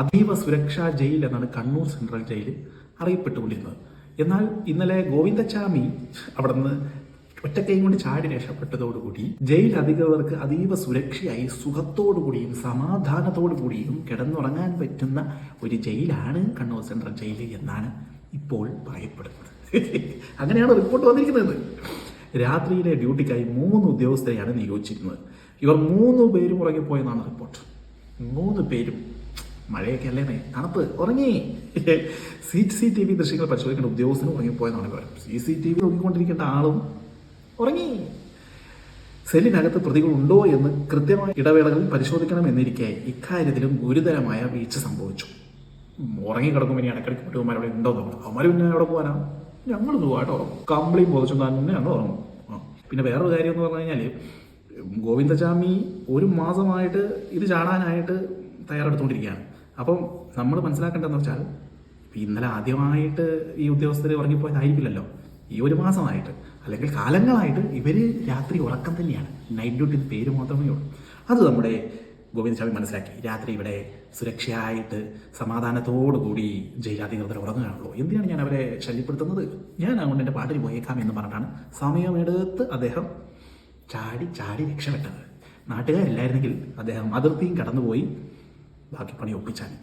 അതീവ സുരക്ഷാ ജയിൽ എന്നാണ് കണ്ണൂർ സെൻട്രൽ ജയിൽ അറിയപ്പെട്ടുകൊണ്ടിരുന്നത്. എന്നാൽ ഇന്നലെ ഗോവിന്ദച്ചാമി അവിടെ നിന്ന് ഒറ്റക്കൈയും കൊണ്ട് ചാടി രക്ഷപ്പെട്ടതോടുകൂടി ജയിൽ അധികൃതർക്ക് അതീവ സുരക്ഷയായി സുഖത്തോടുകൂടിയും സമാധാനത്തോടു കൂടിയും കിടന്നുറങ്ങാൻ പറ്റുന്ന ഒരു ജയിലാണ് കണ്ണൂർ സെൻട്രൽ ജയിൽ എന്നാണ് ഇപ്പോൾ പറയപ്പെടുന്നത്. അങ്ങനെയാണ് റിപ്പോർട്ട് വന്നിരിക്കുന്നത്. രാത്രിയിലെ ഡ്യൂട്ടിക്കായി 3 ഉദ്യോഗസ്ഥരെയാണ് നിയോഗിച്ചിരുന്നത്. ഇവർ 3 പേരും ഉറങ്ങിപ്പോയെന്നാണ് റിപ്പോർട്ട്. 3 പേരും. മഴയൊക്കെ അല്ലേ, തണുപ്പ്, ഉറങ്ങി. CCTV ദൃശ്യങ്ങൾ പരിശോധിക്കേണ്ട ഉദ്യോഗസ്ഥനും ഉറങ്ങിപ്പോയെന്നാണ് വിവരം. CCTV നോക്കിക്കൊണ്ടിരിക്കേണ്ട ആളും ഉറങ്ങി. സെല്ലിനകത്ത് പ്രതികളുണ്ടോ എന്ന് കൃത്യമായ ഇടവേളകളിൽ പരിശോധിക്കണമെന്നിരിക്കെ ഇക്കാര്യത്തിലും ഗുരുതരമായ വീഴ്ച സംഭവിച്ചു. ഉറങ്ങിക്കിടക്കുമ്പോൾ ഇനി ഇടയ്ക്കിടയ്ക്ക് കുട്ടികന്മാർ അവിടെ ഉണ്ടോ നോക്കണം. അവന്മാർ പിന്നെ അവിടെ പോകാനാ, ഞങ്ങൾ സുഖമായിട്ട് ഉറങ്ങും. കമ്പിളിയും പൊതിച്ചും തന്നെ ഞങ്ങൾ ഉറങ്ങും. പിന്നെ വേറൊരു കാര്യം എന്ന് പറഞ്ഞു കഴിഞ്ഞാൽ ഗോവിന്ദചാമി 1 മാസമായിട്ട് ഇത് ചാടാനായിട്ട് തയ്യാറെടുത്തുകൊണ്ടിരിക്കുകയാണ്. അപ്പം നമ്മൾ മനസ്സിലാക്കേണ്ടതെന്ന് വെച്ചാൽ ഇന്നലെ ആദ്യമായിട്ട് ഈ ഉദ്യോഗസ്ഥർ ഉറങ്ങിപ്പോയതായിരിക്കില്ലല്ലോ. ഈ 1 മാസമായിട്ട് അല്ലെങ്കിൽ കാലങ്ങളായിട്ട് ഇവർ രാത്രി ഉറക്കം തന്നെയാണ്. നൈറ്റ് ഡ്യൂട്ടി പേര് മാത്രമേ ഉള്ളൂ. അത് നമ്മുടെ ഗോവിന്ദചാമി മനസ്സിലാക്കി. രാത്രി ഇവിടെ സുരക്ഷയായിട്ട് സമാധാനത്തോടുകൂടി ജയിലാധികൃതർ ഉറങ്ങുകയാണല്ലോ, എന്തിനാണ് ഞാൻ അവരെ ശല്യപ്പെടുത്തുന്നത്, ഞാൻ അതുകൊണ്ട് എൻ്റെ പാട്ടിന് പോയേക്കാം എന്ന് പറഞ്ഞിട്ടാണ് സമയമെടുത്ത് അദ്ദേഹം ചാടി രക്ഷപ്പെട്ടത്. നാട്ടുകാരില്ലായിരുന്നെങ്കിൽ അദ്ദേഹം അതിർത്തിയും കടന്നുപോയി ബാക്കി പണി ഒപ്പിച്ചാൽ.